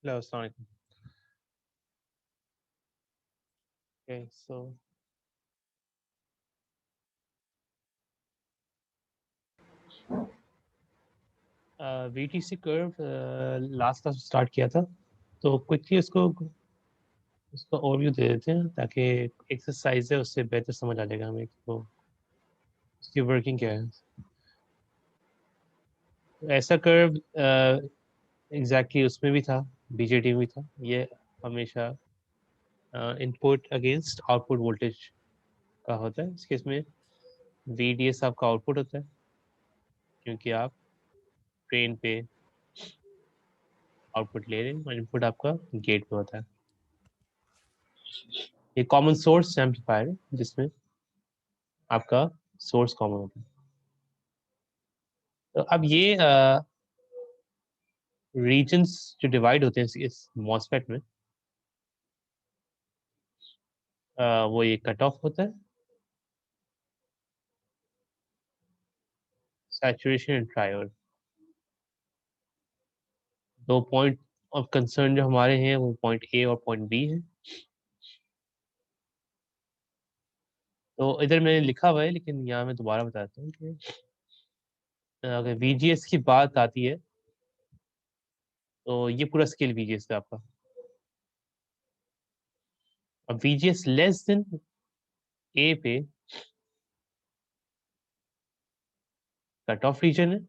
Hello, Assalamu alaikum. Okay, so VTC curve last class start किया था, तो quickly उसका ओवरव्यू दे देते हैं ताकि एक्सरसाइज है उससे बेहतर समझ आ जाएगा हमें तो उसकी वर्किंग क्या है। तो ऐसा कर्व एग्जैक्टली उसमें भी था, बीजेटी में भी था। ये हमेशा इनपुट अगेंस्ट आउटपुट वोल्टेज का होता है। इस केस में VDS आपका आउटपुट होता है क्योंकि आप ट्रेन पे आउटपुट ले रहे हैं और इनपुट आपका गेट पे होता है। ये कॉमन सोर्स एम्पलीफायर है जिसमें आपका सोर्स कॉमन होता है। तो अब ये रीजन्स जो डिवाइड होते हैं इस मॉसफेट में, वो ये कट ऑफ होता है, सैचुरेशन एंड ट्रायोड। दो पॉइंट ऑफ कंसर्न जो हमारे हैं वो पॉइंट ए और पॉइंट बी है। तो इधर मैंने लिखा हुआ है लेकिन यहाँ मैं दोबारा बताता हूँ कि अगर VGS की बात आती है तो ये पूरा स्केल VGS का आपका। अब VGS लेस देन ए पे कट ऑफ रीजन है।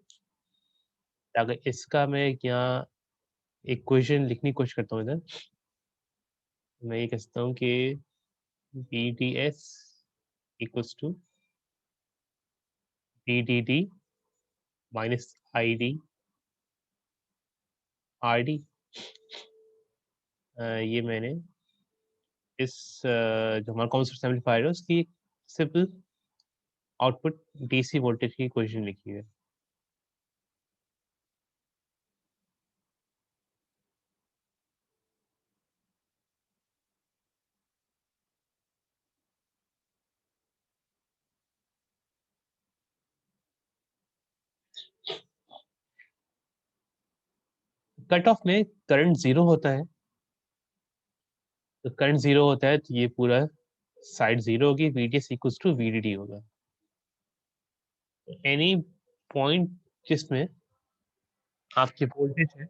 अगर इसका मैं यहाँ एक क्वेश्चन लिखने की कोशिश करता हूँ इधर, मैं ये कहता हूँ कि VDS equals to VDD minus ID RD। ये मैंने इस जो हमारा कॉमन सोर्स एम्पलीफायर है उसकी सिंपल आउटपुट DC वोल्टेज की इक्वेशन लिखी है। कट ऑफ में करंट जीरो होता है, तो करंट जीरो होता है तो ये पूरा साइड जीरो होगी, VDS इक्वल्स टू VDD होगा। एनी पॉइंट जिसमें आपकी वोल्टेज है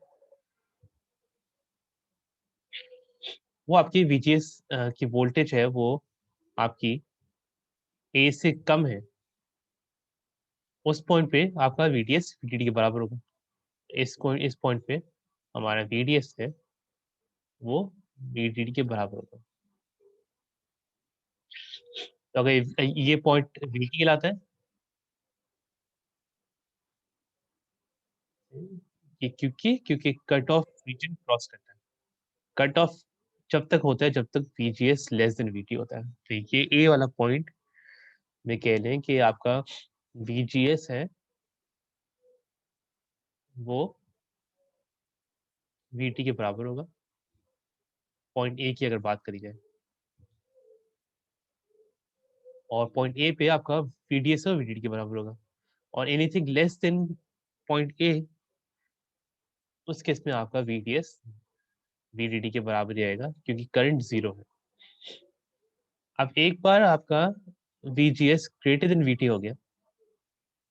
वो आपकी VGS की वोल्टेज है वो आपकी ए से कम है, उस पॉइंट पे आपका VDS VDD के बराबर होगा। इस पॉइंट पे हमारा VDS है वो VDD के बराबर होगा। तो अगर ये पॉइंट VT कहलाता है कि क्योंकि क्योंकि कट ऑफ रीजन क्रॉस करता है। कट ऑफ जब तक होता है जब तक VGS लेस देन VT होता है। तो ये ए वाला पॉइंट में कह लें कि आपका VGS है वो VT के बराबर होगा, पॉइंट ए की अगर बात करी जाए। और पॉइंट ए पे आपका VDS और VDD के बराबर होगा। और anything less than point A, उस केस में आपका VDS VDD के बराबर ही आएगा क्योंकि करंट जीरो है। अब एक बार आपका VGS ग्रेटर देन VT हो गया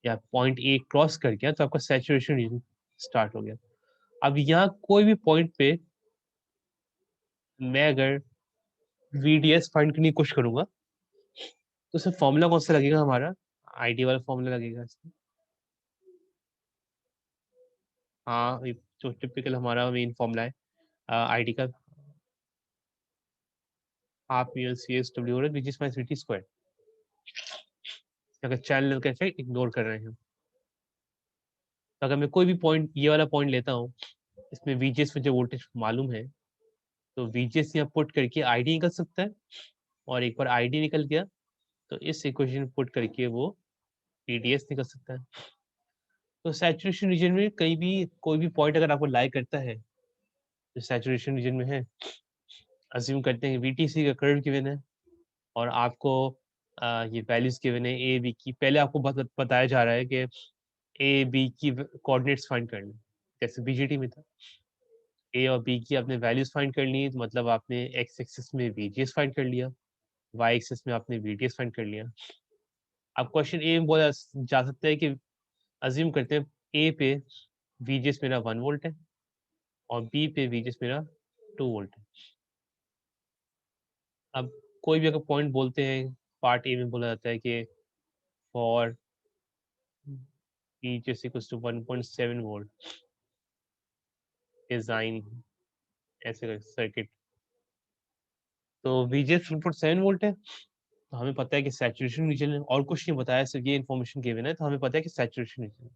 या पॉइंट ए क्रॉस कर गया तो आपका सैचुरेशन रीजन स्टार्ट हो गया। अब यहाँ कोई भी पॉइंट पे मैं अगर VDS फाइंड करने की कोशिश करूंगा तो उसमें फॉर्मूला कौन सा लगेगा हमारा, आईडी वाला फॉर्मूला लगेगा इसमें। हाँ, ये जो टिपिकल हमारा मेन फॉर्मूला है आईडी का, हाफ CSW हो रहा है which is minus VT square. अगर चैनल का इफेक्ट इग्नोर कर रहे हैं, तो अगर मैं कोई भी पॉइंट ये वाला पॉइंट लेता हूँ, इसमें VGS मुझे वोल्टेज मालूम है, तो VGS यहाँ पुट करके आईडी निकल सकता है। और एक बार आईडी निकल गया तो इस इक्वेशन पुट करके वो VDS निकल सकता है। तो सैचुरेशन रीजन में कहीं भी कोई भी पॉइंट अगर आपको लाई करता है जो सैचुरेशन रीजन में है, अज्यूम करते हैं VTC का कर्व गिवन है और आपको ये वैल्यूज गिवन है ए बी की। पहले आपको बताया जा रहा है कि ए बी की कोऑर्डिनेट्स फाइंड करना, जैसे BGT में था। ए और बी की आपने वैल्यूज फाइंड कर ली, तो मतलब आपने एक्स एक्सिस में वीजीएस फाइंड कर लिया, वाई एक्सिस में आपने वीडीएस फाइंड कर लिया। अब क्वेश्चन ए में बोला जा सकता है कि अज्यूम करते हैं ए पे वीजीएस मेरा 1 वोल्ट है और बी पे वीजीएस मेरा 2 वोल्ट है। अब कोई भी अगर पॉइंट बोलते हैं, पार्ट ए में बोला जाता है कि for VGS equals to 1.7 volt design ऐसे सर्किट, तो वीजीएस 1.7 वोल्ट है, तो हमें पता है कि सैचुरेशन रीजन है, और कुछ नहीं बताया, सिर्फ ये इन्फॉर्मेशन गिवन है, तो हमें पता है कि सैचुरेशन रीजन है।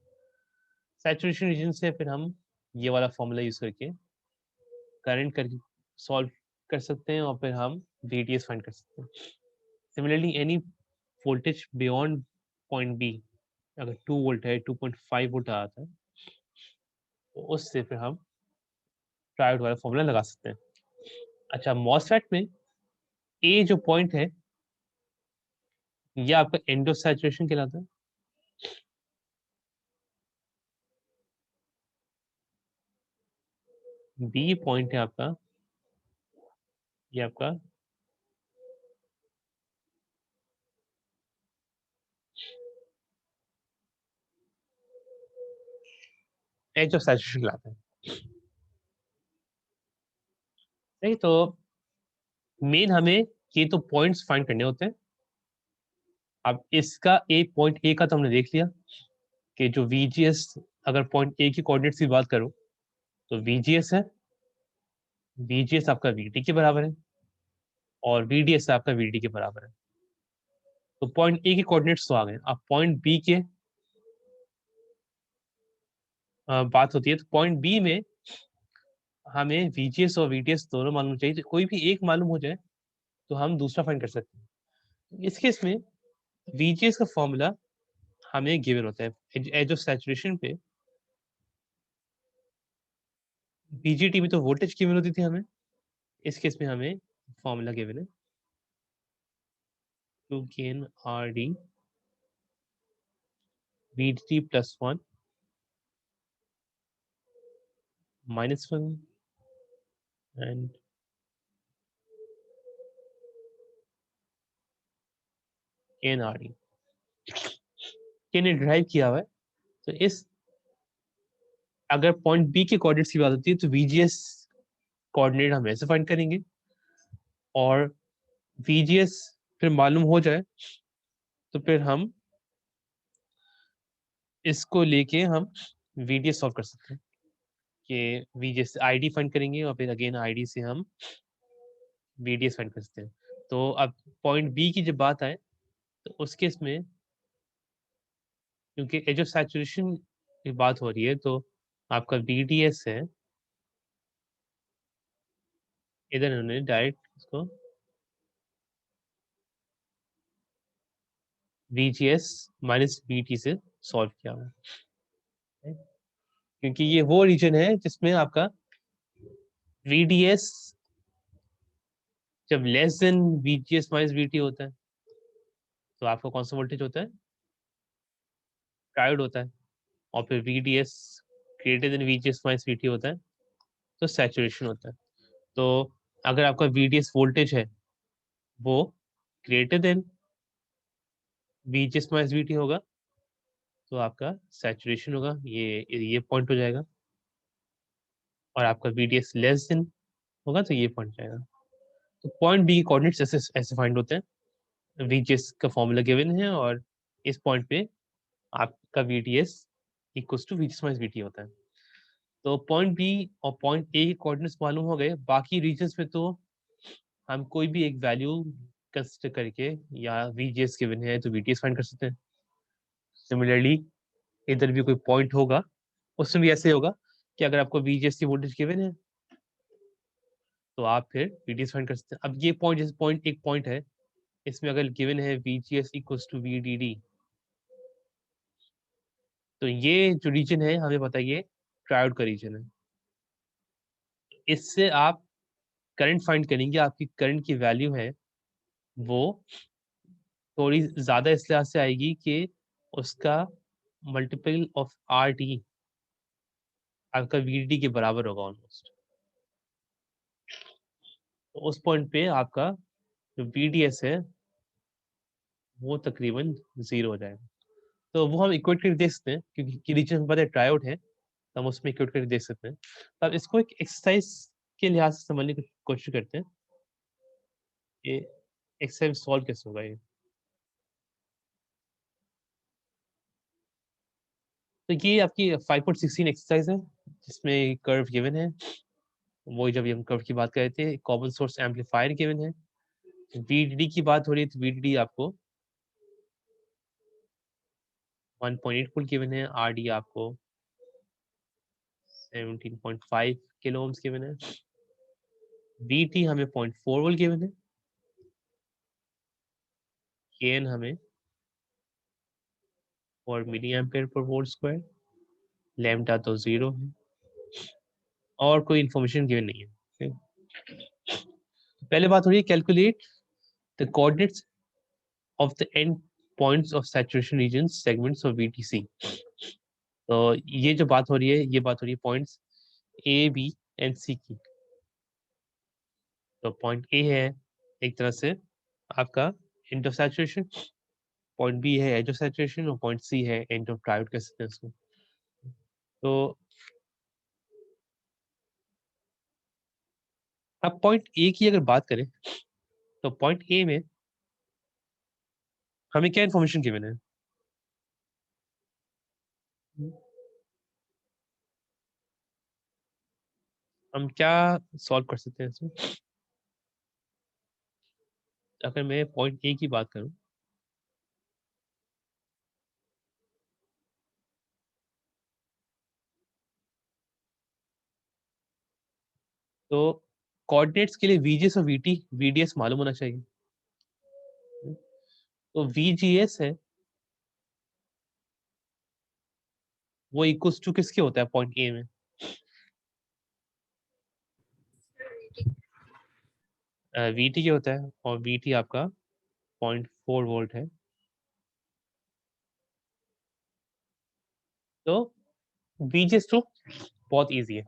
सैचुरेशन रीजन से फिर हम ये वाला फॉर्मूला यूज करके करंट कर सॉल्व कर सकते हैं और फिर हम VDS फाइंड कर सकते हैं। Similarly any voltage beyond point B, अगर 2 वोल्ट है, 2.5 वोल्ट आता है, तो उससे फिर हम ट्रायोड वाला फॉर्मूला लगा सकते हैं। अच्छा, मॉसफेट में ए जो पॉइंट है ये आपका एंड ऑफ सैचुरेशन कहलाता है। बी पॉइंट है आपका, ये आपका एज ऑफ सैचुरेशन कहलाता है। नहीं तो मेन हमें ये तो पॉइंट्स फाइंड करने होते हैं। अब इसका ए पॉइंट ए का तो हमने देख लिया कि जो VGS, अगर पॉइंट ए की कोऑर्डिनेट्स की बात करूं तो VGS है, VGS आपका VT के बराबर है और VDS आपका VD के बराबर है। तो पॉइंट ए के कोऑर्डिनेट्स तो आ गए। अब पॉइंट बी के बात होती है, तो पॉइंट बी में हमें VGS और VDS दोनों मालूम चाहिए, तो कोई भी एक मालूम हो जाए तो हम दूसरा फाइंड कर सकते हैं। इस केस में VGS का फॉर्मूला हमें गिवन होता है एज ऑफ सैचुरेशन पे। BGT में तो वोल्टेज गिवन होती थी हमें, इस केस में हमें फॉर्मूला गिवन है 2 gain RD VDT plus 1 minus 1 and NRE के ने ड्राइव किया हुआ है। तो इस अगर पॉइंट बी के कोऑर्डिनेट्स की बात होती है तो VGS कोऑर्डिनेट हम ऐसे फाइंड करेंगे, और VGS फिर मालूम हो जाए तो फिर हम इसको लेके हम VDS सॉल्व कर सकते हैं कि VGS ID फाइंड करेंगे और फिर अगेन ID से हम VDS फाइंड कर सकते हैं। तो अब पॉइंट बी की जब बात आए तो उस केस में क्योंकि एज ऑफ सैचुरेशन की बात हो रही है तो आपका VDS है, इधर इन्होंने डायरेक्ट इसको VGS माइनस VT से सॉल्व किया हुआ है, क्योंकि ये वो रीजन है जिसमें आपका VDS जब less than VGS minus VT होता है तो आपका कौन सा वोल्टेज होता है, ट्रायोड होता है, और फिर VDS greater than VGS minus VT होता है तो सैचुरेशन होता है। तो अगर आपका VDS वोल्टेज है वो greater than VGS minus VT होगा तो आपका सैचुरेशन होगा, ये पॉइंट हो जाएगा, और आपका VDS लेस देन होगा तो ये पॉइंट जाएगा। तो पॉइंट बी के कोऑर्डिनेट्स ऐसे ऐसे फाइंड होते हैं। VGS का फॉर्मूला गिवन है और इस पॉइंट पे आपका VDS equals to VGS minus VT होता है। तो पॉइंट बी और पॉइंट ए के कोऑर्डिनेट्स मालूम हो गए, बाकी रीजन्स में तो हम कोई भी एक वैल्यू कंसिडर करके, या VGS गिवन है तो VDS फाइंड कर सकते हैं। सिमिलरली इधर भी कोई पॉइंट होगा, उसमें भी ऐसे होगा कि अगर आपको VGS की वोल्टेज गिवन है तो आप फिर VDS फाइंड कर सकते हैं। अब ये पॉइंट, जैसे पॉइंट एक पॉइंट है, इसमें अगर गिवन है VGS इक्वल्स टू VDD, तो ये जो रीजन है हमें बताइए ट्रायोड का रीजन है। इससे आप करंट फाइंड करेंगे, आपकी करंट की वैल्यू है वो थोड़ी ज्यादा इस लिहाज से आएगी कि उसका मल्टीपल ऑफ RT आपका VDD के बराबर होगा ऑलमोस्ट। तो उस पॉइंट पे आपका जो VDS है वो तकरीबन 0 हो जाएगा। तो वो हम इक्वेट करके देख सकते हैं, क्योंकि रीजन हमें पता है ट्रायोड है, तो हम उसमें इक्वेट करके देख सकते हैं। तो अब इसको एक एक्सरसाइज के लिहाज से समझने की कोशिश करते हैं कि एक्सरसाइज सॉल्व कैसे होगा ये। तो ये आपकी 5.16 एक्सरसाइज है, जिसमें कर्व गिवन है। वही जब हम कर्व की बात कर रहे थे, कॉमन सोर्स एम्पलीफायर गिवन है। VDD की बात हो रही है, तो VDD आपको 1.8 वोल्ट गिवन है। RD आपको 17.5 किलो ओम्स गिवन है। VT हमें 0.4 वोल्ट गिवन है। KN हमें 4 milli ampere per volt square. Lambda तो 0 है और कोई इंफॉर्मेशन गिवन नहीं है। पहले बात हो रही है calculate the coordinates of the end points of saturation regions segments of VTC। तो ये जो बात हो रही है, ये बात हो रही है points A, B and C की। तो पॉइंट A है एक तरह से आपका end of saturation, point B है एज ऑफ सैचुरेशन, और पॉइंट C है एंड ऑफ ट्रायोड कह सकते हैं उसको। तो अब पॉइंट A की अगर बात करें, तो पॉइंट A में हमें क्या इन्फॉर्मेशन गिवन है? हम क्या सॉल्व कर सकते हैं इसमें? अगर मैं पॉइंट A की बात करूं, तो कोऑर्डिनेट्स के लिए VGS और VT VDS मालूम होना चाहिए। तो VGS है वो इक्वल्स टू किसके होता है पॉइंट ए में? VT के होता है, और VT आपका 0.4 वोल्ट है। तो VGS टू बहुत इजी है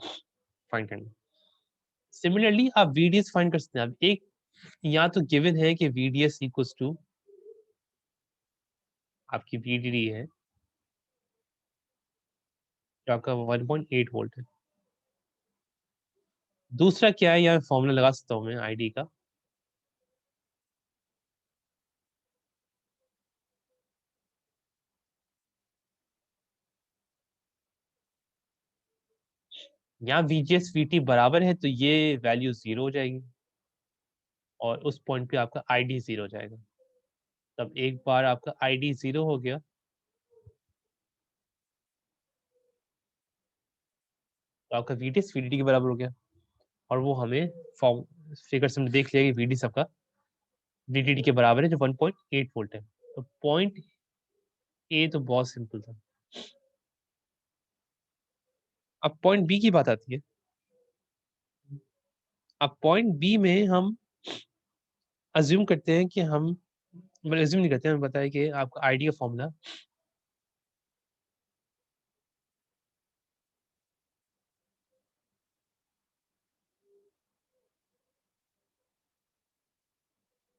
फाइंड करना। सिमिलरली आप VDS फाइंड कर सकते हैं। अब एक यहाँ तो गिवन है कि VDS इक्वल्स टू आपकी VDD है, जो आपका 1.8 वोल्ट है। दूसरा क्या है, यहाँ फॉर्मूला लगा सकता हूँ मैं आईडी का। यहाँ VGS VT बराबर है, तो ये वैल्यू 0 हो जाएगी, और उस पॉइंट पे आपका ID 0 हो जाएगा। तब एक बार आपका ID 0 हो गया, तो आपका VDS VDD के बराबर हो गया, और वो हमें फॉर्म फिगर से हमने देख लिया कि VD सबका VDD के बराबर है, जो 1.8 वोल्ट है। तो पॉइंट ए तो बहुत सिंपल था। अब पॉइंट बी की बात आती है। अब पॉइंट बी में हम अज्यूम करते हैं कि हम, मतलब अज्यूम नहीं करते, हमें बताया कि आपका आईडी का फॉर्मूला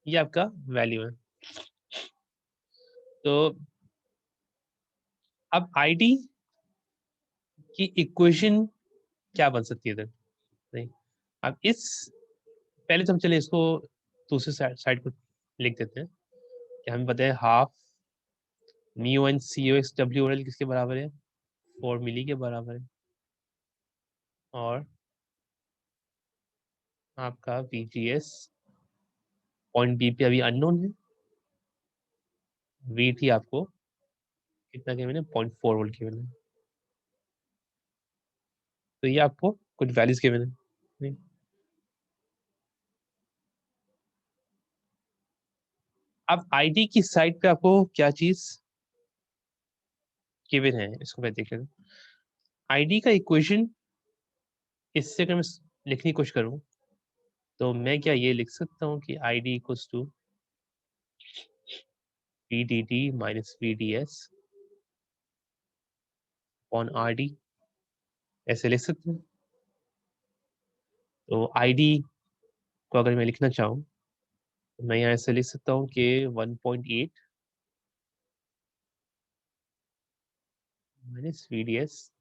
ये आपका वैल्यू है। तो अब आईडी की इक्वेशन क्या बन सकती है इधर? नहीं, अब इस पहले तो हम चले इसको दूसरी साइड पर लिख देते हैं कि हमें पता है हाफ म्यू एन सी ओ एक्स डब्ल्यू एल किसके बराबर है? 4 मिली के बराबर है। और आपका VGS पॉइंट बी पे अभी अननोन है। VT आपको कितना गिवन है? 0.4 वोल्ट गिवन है। तो ये आपको कुछ वैल्यूज गिवन है। नहीं? अब आईडी की साइड पे आपको क्या चीज गिवन है, इसको मैं देख लेता हूँ। आईडी का इक्वेशन इससे अगर मैं लिखने की कोशिश करूँ, तो मैं क्या ये लिख सकता हूँ कि ID equals to VDD minus VDS on RD, ऐसे लिख सकते हैं। तो आईडी को अगर मैं लिखना चाहूँ तो मैं यहाँ से लिख सकता हूँ कि 1.8 माइनस VDS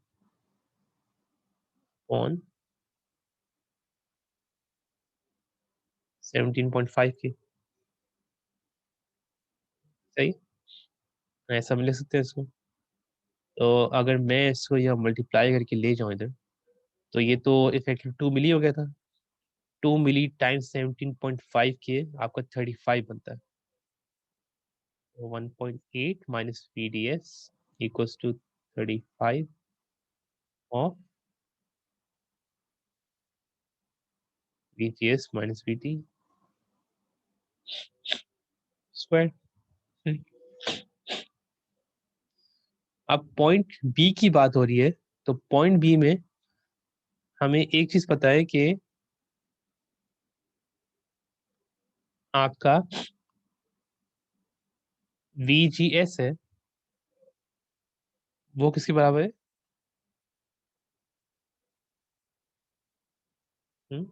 ऑन 17.5 के, सही, ऐसा हम लिख सकते हैं इसको। तो अगर मैं इसको यहाँ मल्टीप्लाई करके ले जाऊँ इधर, तो ये तो इफेक्टिव 2 मिली हो गया था। 2 मिली टाइम्स 17.5 के आपका 35 बनता है। 1.8 minus VDS equals to 35 of VGS minus VT square। अब पॉइंट बी की बात हो रही है, तो पॉइंट बी में हमें एक चीज पता है कि आपका VGS है वो किसके बराबर है? हम्म?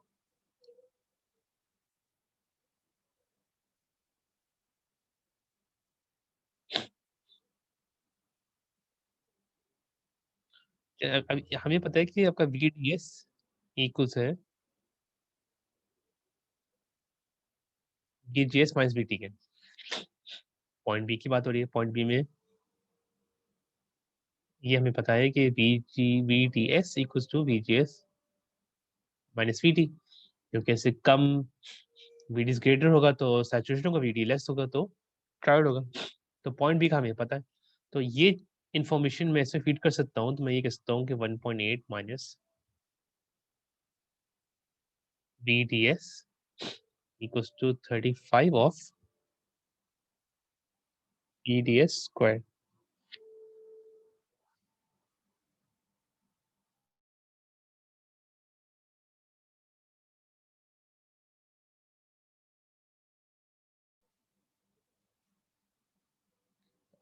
हमें पता है कि आपका VDS इक्वल्स है VGS माइनस VT के। पॉइंट बी की बात हो रही है, पॉइंट बी में ये हमें पता है कि VDS equals to VGS minus VT, क्योंकि ऐसे कम VD ग्रेटर होगा तो सैचुरेशन होगा, VD लेस होगा तो क्राउड होगा। तो पॉइंट बी का हमें पता है, तो ये इंफॉर्मेशन मैं इसमें फीड कर सकता हूँ। तो मैं ये कह सकता हूँ कि 1.8 minus VDS equals to 35 of VDS square.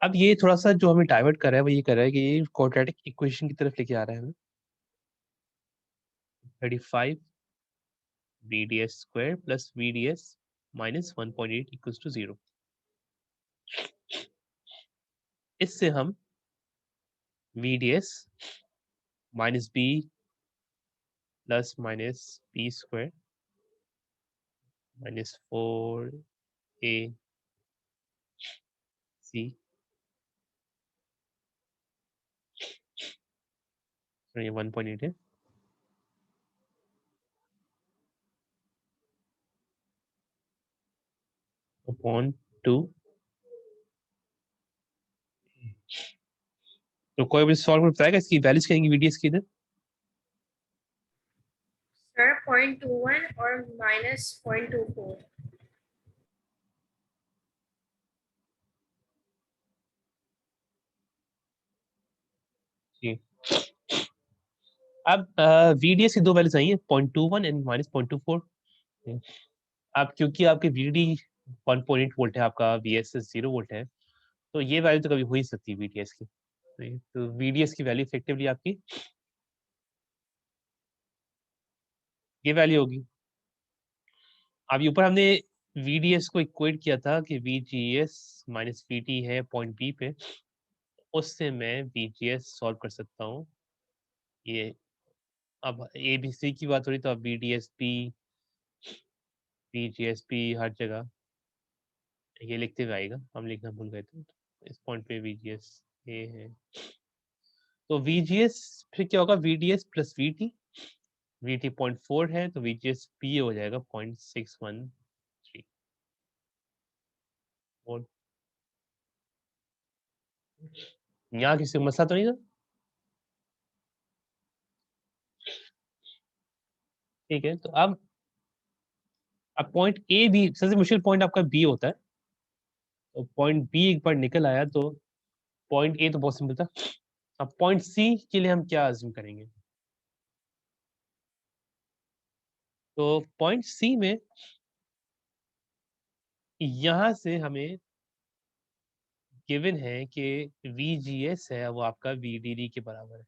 अब ये थोड़ा सा जो हमें डाइवर्ट कर रहा है वो ये कर रहा है कि ये क्वाड्रेटिक इक्वेशन की तरफ लेके आ रहा है हमें। 35 VDS square plus VDS minus 1.8 equals to 0। इससे हम VDS minus B plus minus B square minus 4AC, ये 1.8 है, अपॉन 2। तो कोई भी सॉल्व कर पाएगा इसकी वैल्यूज कहेंगे VDS की इधर? सर 0.21 और -0.24। जी, अब VDS की दो वैल्यूज आई है 0.21 एंड माइनस 0.24। अब क्योंकि आपके VD 1.8 वोल्ट है, आपका VSS 0 वोल्ट है, तो ये वैल्यू तो कभी हो ही सकती है VDS की। तो VDS की वैल्यू इफेक्टिवली आपकी ये वैल्यू होगी। अब ऊपर हमने VDS को इक्वेट किया था कि VGS माइनस VT है पॉइंट बी पे, उससे मैं VGS सॉल्व कर सकता हूँ। ये अब ABC की बात हो रही तो अब VDSP VGSP हर जगह ये लिखते हुए आएगा, हम लिखना भूल गए थे। इस पॉइंट पे VGS ये है, तो VGS फिर क्या होगा? VDS प्लस VT, VT 0.4 है तो VGS P हो जाएगा 0.613। और यहाँ किसी को मसला तो नहीं था? ठीक है, तो अब पॉइंट ए भी सबसे मुश्किल पॉइंट आपका बी होता है। तो पॉइंट बी एक बार निकल आया तो पॉइंट ए तो बहुत सिंपल था। अब पॉइंट सी के लिए हम क्या अज्यूम करेंगे? तो पॉइंट सी में यहां से हमें गिवन है कि VGS है वो आपका VDD के बराबर है।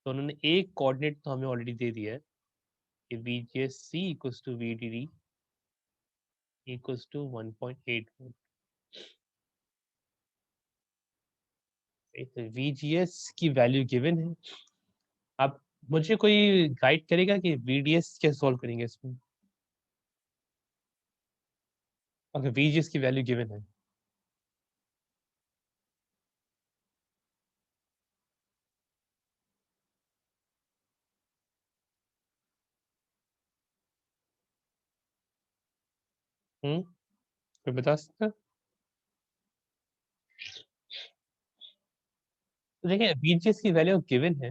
तो उन्होंने एक कोऑर्डिनेट तो हमें ऑलरेडी दे दिया है कि VGS C equals to VDD equals to 1.8 volt. तो VGS की वैल्यू गिवन है। अब मुझे कोई गाइड करेगा कि VDS कैसे सॉल्व करेंगे इसमें? अगर VGS की वैल्यू गिवन है, कोई बता सकता है? तो देखिए VGS की वैल्यू गिवन है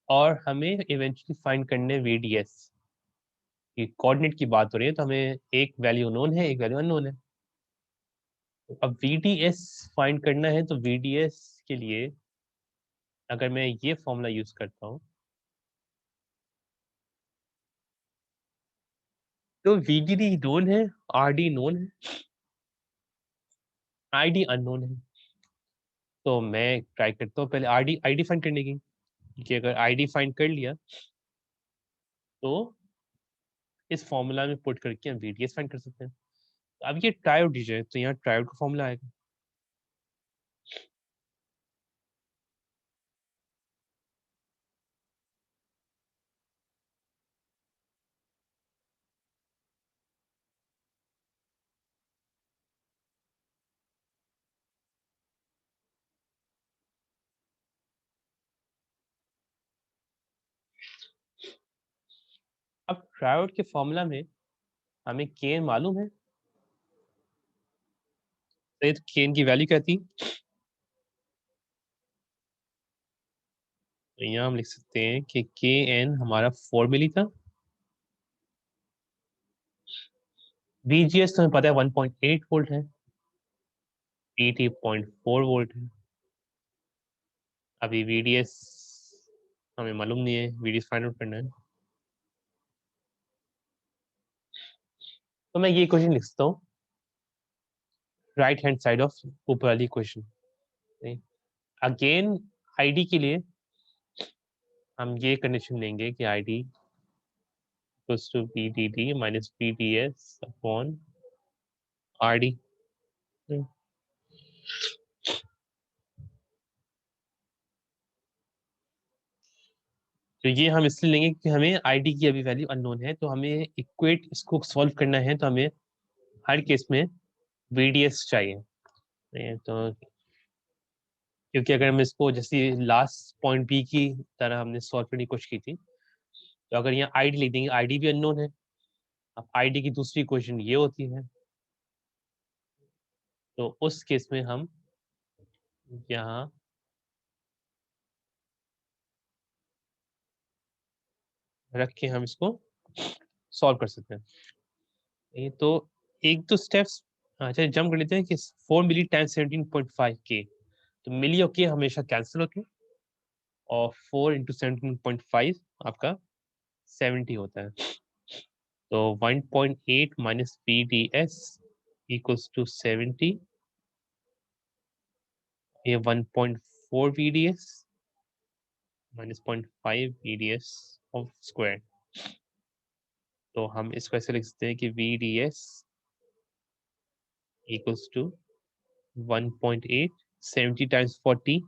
और हमें इवेंचुअली फाइंड करने VDS की कोऑर्डिनेट की बात हो रही है, तो हमें एक वैल्यू नोन है, एक वैल्यू अननोन है। तो अब VDS फाइंड करना है, तो VDS के लिए अगर मैं ये फॉर्मूला यूज करता हूँ, तो VDD नोन है, RD नोन है, ID अननोन है। तो मैं ट्राई करता हूँ पहले ID फाइंड करने की, क्योंकि अगर ID फाइंड कर लिया तो इस फॉर्मूला में पुट करके हम VDS फाइंड कर सकते हैं। अब ये ट्रायोड रीजन है, तो यहाँ ट्रायोड का फॉर्मूला आएगा। अब ट्रायोड के फॉर्मूला में हमें केन मालूम है, तो केन की वैल्यू क्या थी? तो यहाँ हम लिख सकते हैं कि के एन हमारा 4 मिली था। VGS तो हमें पता है 1.8 वोल्ट है, PT 0.4 वोल्ट है। अभी VDS हमें मालूम नहीं है, VDS फाइंड आउट करना है। तो मैं ये क्वेश्चन लिख सकता हूँ राइट हैंड साइड ऑफ ऊपर वाली क्वेश्चन। अगेन ID के लिए हम ये कंडीशन लेंगे कि ID equals to VDD minus VDS upon RD। तो ये हम इसलिए लेंगे कि हमें ID की अभी वैल्यू अननोन है, तो हमें इक्वेट इसको सॉल्व करना है, तो हमें हर केस में VDS चाहिए। तो क्योंकि अगर हम इसको जैसे लास्ट पॉइंट बी की तरह हमने सॉल्व करने की कोशिश की थी, तो अगर यहाँ ID लिख देंगे, ID भी अननोन है। अब ID की दूसरी इक्वेशन ये होती है, तो उस केस में हम यहाँ रख के हम इसको सॉल्व कर सकते हैं। ये तो एक दो स्टेप्स अच्छा जंप कर लेते हैं कि 4 मिली टाइम्स 17.5 के, तो मिली और के हमेशा कैंसिल होते हैं, और 4 इंटू 17.5 आपका 70 होता है। तो 1.8 माइनस VDS इक्वल्स टू 70, ये 1.4 VDS minus 0.5 VDS of square. तो हम इसको ऐसे लिख सकते हैं कि VDS इक्वल्स टू 1.8, 70 टाइम्स 40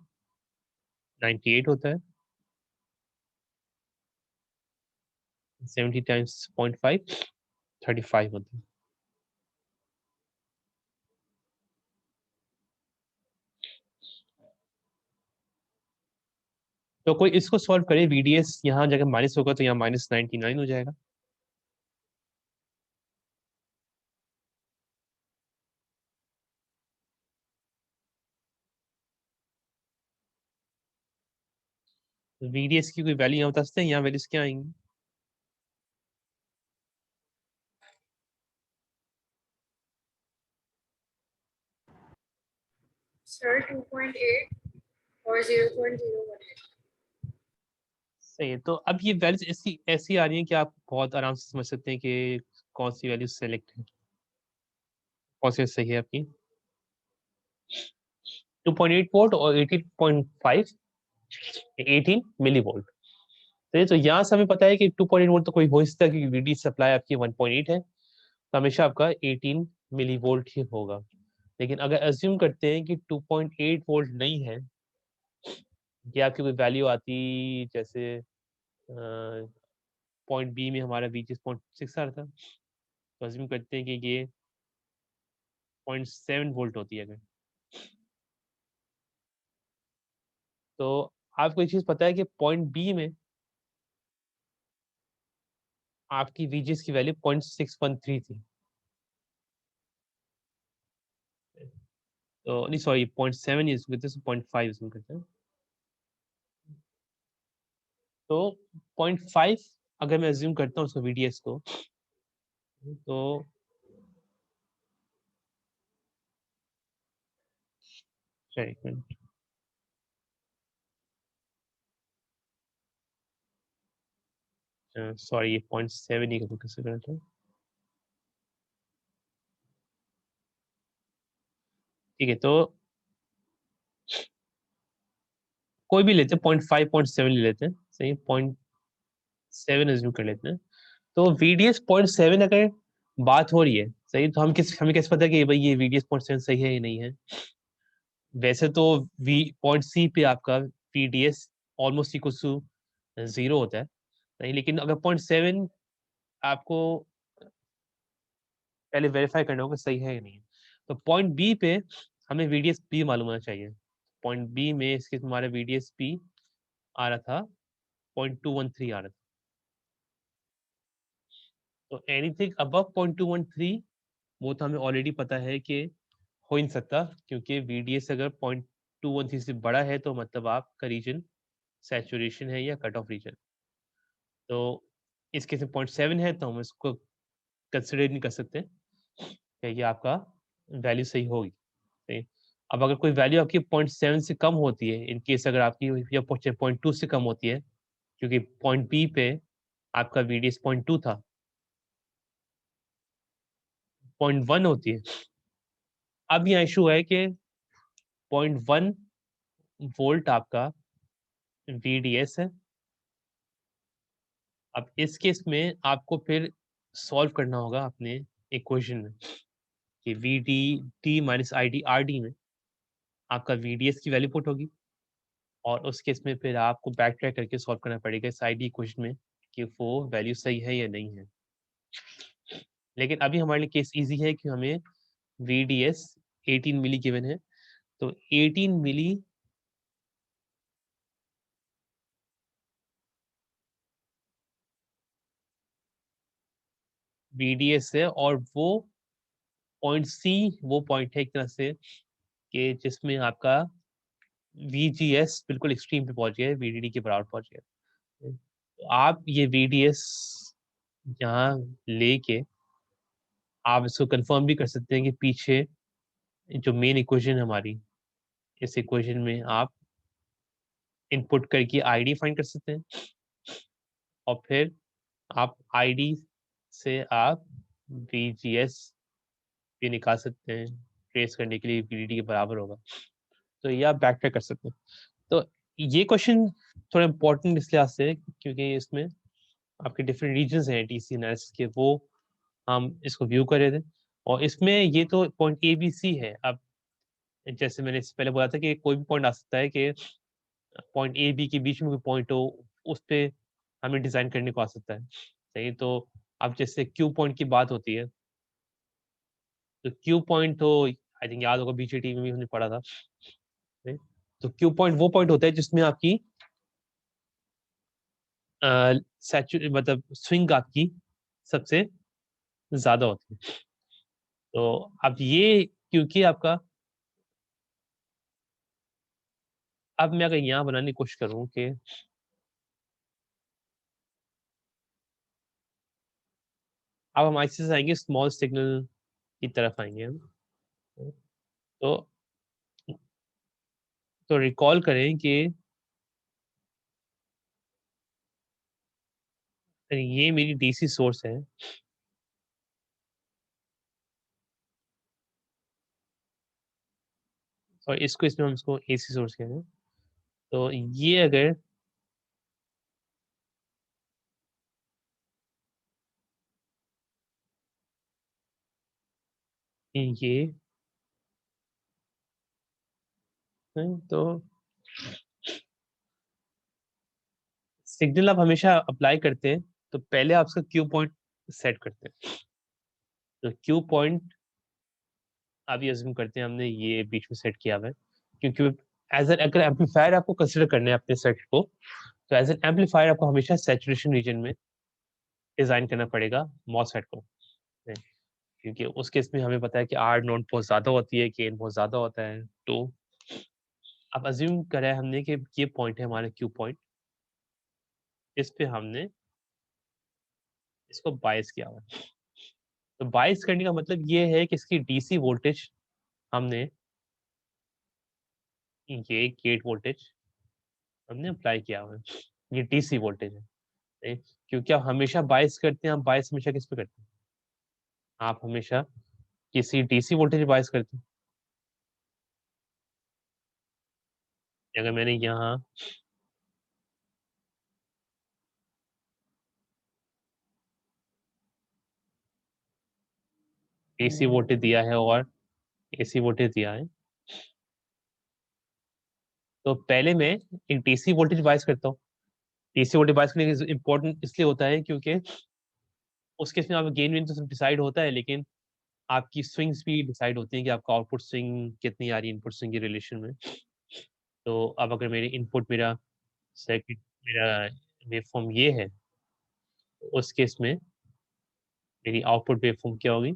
98 होता है, 70 टाइम्स 0.5 35 होता है। तो कोई इसको सॉल्व करे, VDS यहाँ जगह माइनस होगा तो यहाँ -99 हो जाएगा। तो VDS की कोई वैल्यू यहाँ बता सकते हैं, यहाँ वैल्यूज क्या आएंगी? Sir, 2.8 or 0.018. सही है। तो अब ये वैल्यूज ऐसी ऐसी आ रही हैं कि आप बहुत आराम से समझ सकते हैं कि कौन सी वैल्यू सेलेक्ट है, कौन सी सही है आपकी। 2.8 वोल्ट और 18.5, 18 मिली वोल्ट। तो यहाँ से हमें पता है कि 2.8 वोल्ट तो कोई हो ही सकता है, क्योंकि वीडी सप्लाई आपकी 1.8 है, तो हमेशा आपका 18 मिली वोल्ट ही होगा। लेकिन अगर अज्यूम करते हैं कि 2.8 वोल्ट नहीं है, ये आपकी कोई वैल्यू आती जैसे पॉइंट बी में हमारा वीजीएस 0.6 आ रहा था, तो अज्यूम करते हैं कि ये 0.7 वोल्ट होती है अगर, तो आपको एक चीज पता है कि पॉइंट बी में आपकी वीजीएस की वैल्यू 0.613 थी, तो नहीं सॉरी 0.7 यूज करते हैं, 0.5 यूज करते हैं, तो 0.5 अगर मैं अज्यूम करता हूँ उसको वीडीएस को, तो एक मिनट, सॉरी ये 0.7 ही कैसे करना था, ठीक है, तो कोई भी लेते हैं 0.5 0.7 ले लेते हैं, सही 0.7 अज्यूम कर लेते हैं, तो VDS 0.7 अगर बात हो रही है सही, तो हमें कैसे पता है कि भाई ये VDS 0.7 सही है या नहीं है। वैसे तो वी पॉइंट सी पे आपका VDS ऑलमोस्ट इक्वल टू 0 होता है सही, लेकिन अगर 0.7 आपको पहले वेरीफाई करना होगा सही है या नहीं है, तो पॉइंट बी पे हमें VDS P मालूम होना चाहिए। पॉइंट बी में इसके तुम्हारा VDS P आ रहा था 0.213 आ रहा था, तो एनीथिंग अबव 0.213 वो तो हमें ऑलरेडी पता है कि हो ही नहीं सकता, क्योंकि VDS अगर 0.213 से बड़ा है तो मतलब आपका रीजन सैचुरेशन है या कट ऑफ रीजन, तो इस केस में 0.7 है तो हम इसको कंसिडर नहीं कर सकते कि ये आपका वैल्यू सही होगी, सही। अब अगर कोई वैल्यू आपकी 0.7 से कम होती है, इन केस अगर आपकी या 0.2 से कम होती है, क्योंकि पॉइंट बी पे आपका VDS 0.2 था, 0.1 होती है, अब यहाँ इशू है कि 0.1 वोल्ट आपका VDS है। अब इस केस में आपको फिर सॉल्व करना होगा अपने इक्वेशन में कि V D T minus I D R D में आपका VDS की वैल्यू पुट होगी, और उस केस में फिर आपको बैक ट्रैक करके सॉल्व करना पड़ेगा इस आई डी इक्वेशन में कि वो वैल्यू सही है या नहीं है। लेकिन अभी हमारे लिए केस इजी है कि हमें VDS 18 मिली गिवन है, तो 18 मिली VDS है, और वो पॉइंट सी वो पॉइंट है एक तरह से कि जिसमें आपका VGS बिल्कुल एक्सट्रीम पे पहुंच गया है, VDD के बराबर पहुंच गया है। तो आप ये VDS यहाँ लेके आप इसको कंफर्म भी कर सकते हैं कि पीछे जो मेन इक्वेशन है हमारी, इस इक्वेशन में आप इनपुट करके आईडी फाइंड कर सकते हैं, और फिर आप आईडी से आप VGS भी निकाल सकते हैं, ट्रेस करने के लिए VDD के बराबर होगा, तो ये आप बैक ट्रैक कर सकते हैं। तो ये क्वेश्चन थोड़ा इंपॉर्टेंट इस लिहाज से क्योंकि इसमें आपके डिफरेंट रीजन्स हैं टीसी एनालिसिस के, वो हम इसको व्यू कर रहे थे, और इसमें ये तो पॉइंट ए बी सी है। अब जैसे मैंने इससे पहले बोला था कि कोई भी पॉइंट आ सकता है कि पॉइंट ए बी के बीच में कोई पॉइंट हो, उस पे हमें डिजाइन करने को आ सकता है सही। तो अब जैसे क्यू पॉइंट की बात होती है, तो क्यू पॉइंट तो आई थिंक याद होगा बीजेटी में भी हमने पढ़ा था सही? तो क्यू पॉइंट वो पॉइंट होता है जिसमें आपकी मतलब स्विंग आपकी सबसे ज्यादा होती है। तो अब ये क्योंकि आपका, अब मैं अगर यहाँ बनाने की कोशिश करूँ कि अब हम ऐसे से आएंगे स्मॉल सिग्नल की तरफ आएंगे हम, तो रिकॉल करें कि ये मेरी डीसी सोर्स है, और इसको इसमें हम इसको एसी सोर्स कहते हैं। तो ये अगर ये है, तो सिग्नल आप हमेशा अप्लाई करते हैं तो पहले आप उसका क्यू पॉइंट सेट करते हैं। तो क्यू पॉइंट अभी अज्यूम करते हैं हमने ये बीच में सेट किया हुआ है, क्योंकि एज एन अगर एम्पलीफायर आपको कंसिडर करने हैं अपने सर्किट को, तो एज एन एम्पलीफायर आपको हमेशा सैचुरेशन रीजन में डिजाइन करना पड़ेगा मॉसफेट को, क्योंकि उस केस में हमें पता है कि आर नोट बहुत ज्यादा होती है, गेन बहुत ज्यादा होता है। तो अब अज्यूम करा है हमने कि ये पॉइंट है हमारा क्यू पॉइंट, इस पे हमने इसको बायस किया हुआ है। तो बायस करने का मतलब ये है कि इसकी डीसी वोल्टेज हमने, ये गेट वोल्टेज हमने अप्लाई किया हुआ है, ये डीसी वोल्टेज है। नहीं? क्योंकि आप हमेशा बायस करते हैं, आप बायस हमेशा किस पे करते हैं? आप हमेशा किसी डीसी वोल्टेज बायस करते हैं। अगर मैंने यहाँ डीसी वोल्टेज दिया है और एसी वोल्टेज दिया है, तो पहले मैं एक डीसी वोल्टेज बायस करता हूँ। डीसी वोल्टेज बायस करने का इम्पोर्टेंट इसलिए होता है क्योंकि उस केस में आपका गेन वेन तो सब डिसाइड होता है, लेकिन आपकी स्विंग्स भी डिसाइड होती हैं कि आपका आउटपुट स्विंग कितनी आ रही है इनपुट स्विंग के रिलेशन में। तो अब अगर मेरे इनपुट मेरा सर्किट मेरा वेवफॉर्म ये है, तो उस केस में मेरी आउटपुट वेवफॉर्म क्या होगी?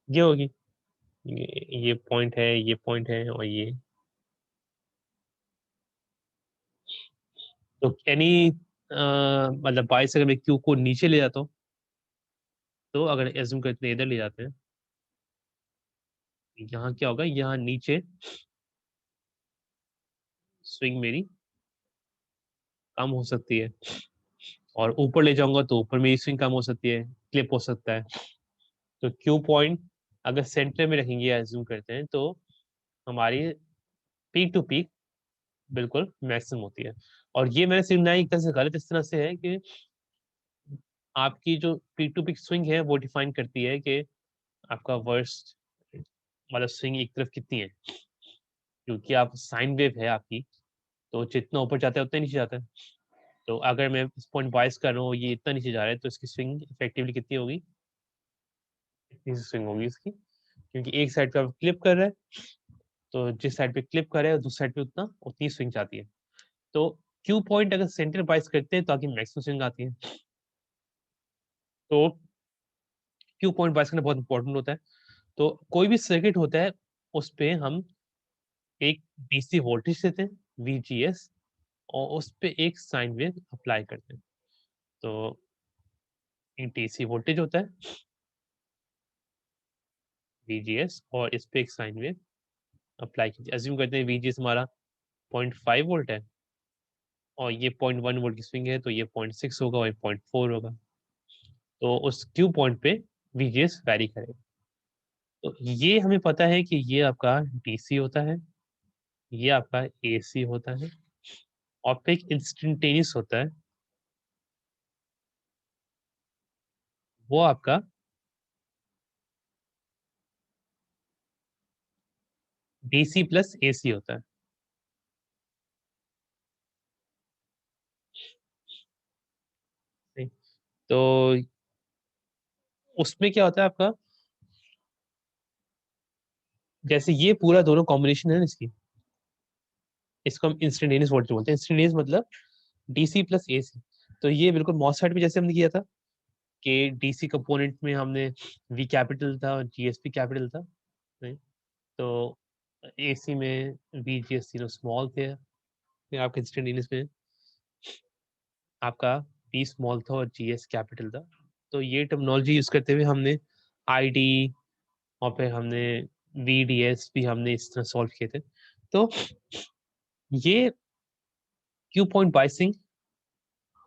ये होगी। ये पॉइंट है, ये पॉइंट है, और ये। तो एनी मतलब बाईस अगर मैं क्यू को नीचे ले जाता हूँ, तो अगर एज्यूम करते हैं इधर ले जाते हैं, यहाँ क्या होगा? यहाँ नीचे स्विंग मेरी कम हो सकती है, और ऊपर ले जाऊंगा तो ऊपर मेरी स्विंग कम हो सकती है, क्लिप हो सकता है। तो क्यू पॉइंट अगर सेंटर में रखेंगे, एज्यूम करते हैं, तो हमारी पीक टू पीक बिल्कुल मैक्सिमम होती है। और ये मैंने सिग्नल एक तरह से गलत इस तरह से है कि आपकी जो पीक टू पीक स्विंग है वो डिफाइन करती है कि आपका वर्स्ट मतलब स्विंग एक तरफ कितनी है, क्योंकि आप साइन वेव है आपकी, तो जितना ऊपर जाता है उतना नीचे जाता है। तो अगर मैं इस पॉइंट बायस कर रहा हूँ, ये इतना नीचे जा रहा है, तो इसकी स्विंग इफेक्टिवली कितनी होगी? इतनी स्विंग होगी इसकी, क्योंकि एक साइड पे आप क्लिप कर रहे हैं, तो जिस साइड पे क्लिप कर रहे हैं दूसरी साइड पे उतना उतनी स्विंग जाती है। तो क्यू पॉइंट अगर सेंटर बायस करते हैं तो आगे मैक्सिमम स्विंग आती है। तो क्यू पॉइंट बायस करना बहुत इंपॉर्टेंट होता है। तो कोई भी सर्किट होता है, उस पे हम एक डीसी वोल्टेज देते हैं, वीजीएस, और उस पे एक साइन वेव अप्लाई करते हैं। तो एक डीसी वोल्टेज होता है वीजीएस, और इस पे एक साइन वेव अप्लाई कीजिए। अज्यूम करते हैं वीजीएस हमारा 0.5 वोल्ट है, और ये 0.1 वोल्ट की स्विंग है, तो ये 0.6 होगा और 0.4 होगा। तो उस क्यू पॉइंट पे वीजीएस वैरी करेगा। तो ये हमें पता है कि ये आपका डीसी होता है, ये आपका एसी होता है, और फिर एक इंस्टेंटेनियस होता है, वो आपका डीसी प्लस एसी होता है। तो उसमें क्या होता है आपका, जैसे ये पूरा दोनों कॉम्बिनेशन है ना इसकी, इसको हम इंस्टेंटेनियस वोल्टेज बोलते हैं। इंस्टेंटेनियस मतलब डीसी प्लस एसी। तो ये बिल्कुल मॉसफेट में जैसे हमने किया था कि डीसी कंपोनेंट में हमने वी कैपिटल था और जीएसपी कैपिटल था, नहीं? तो एसी में वी जीएस तीनों स्मॉल थे, फिर आपके इंस्टेंटेनियस में आपका वी स्मॉल था और जीएस कैपिटल था। तो ये टर्मिनोलॉजी यूज करते हुए हमने आईडी और फिर हमने वीडीएस भी हमने इस तरह सॉल्व किए थे। तो ये क्यू पॉइंट बाइसिंग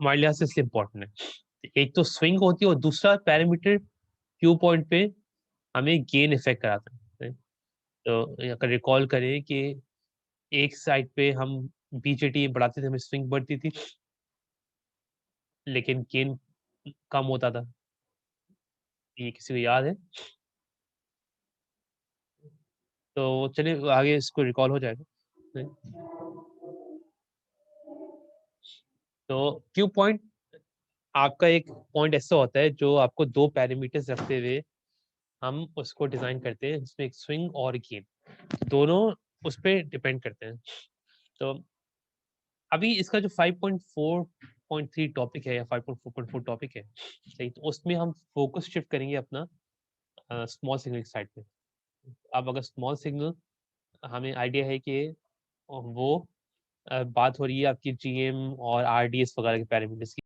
हमारे लिहाज से इसलिए इम्पोर्टेंट है। एक तो स्विंग होती है, और दूसरा पैरामीटर क्यू पॉइंट पे हमें गेन इफेक्ट कराता है। तो अगर रिकॉल करें कि एक साइड पे हम बीजेटी बढ़ाते थे, हमें स्विंग बढ़ती थी, लेकिन गेन कम होता था? ये किसी को याद है? तो चलिए आगे इसको रिकॉल हो जाएगा। नहीं? तो क्यू पॉइंट आपका एक पॉइंट ऐसा होता है जो आपको 2 पैरामीटर्स रखते हुए हम उसको डिज़ाइन करते हैं, जिसमें एक स्विंग और गेन, दोनों उस पे डिपेंड करते हैं। तो अभी इसका जो 5.4.3 टॉपिक है या 5.4.4 टॉपिक है, सही, तो उसमें हम फोकस शिफ्ट करेंगे अपना स्मॉल सिग्नल की साइड पे। अब अगर स्मॉल सिग्नल हमें आइडिया है कि वो बात हो रही है आपकी जीएम और आरडीएस वगैरह के पैरामीटर्स की।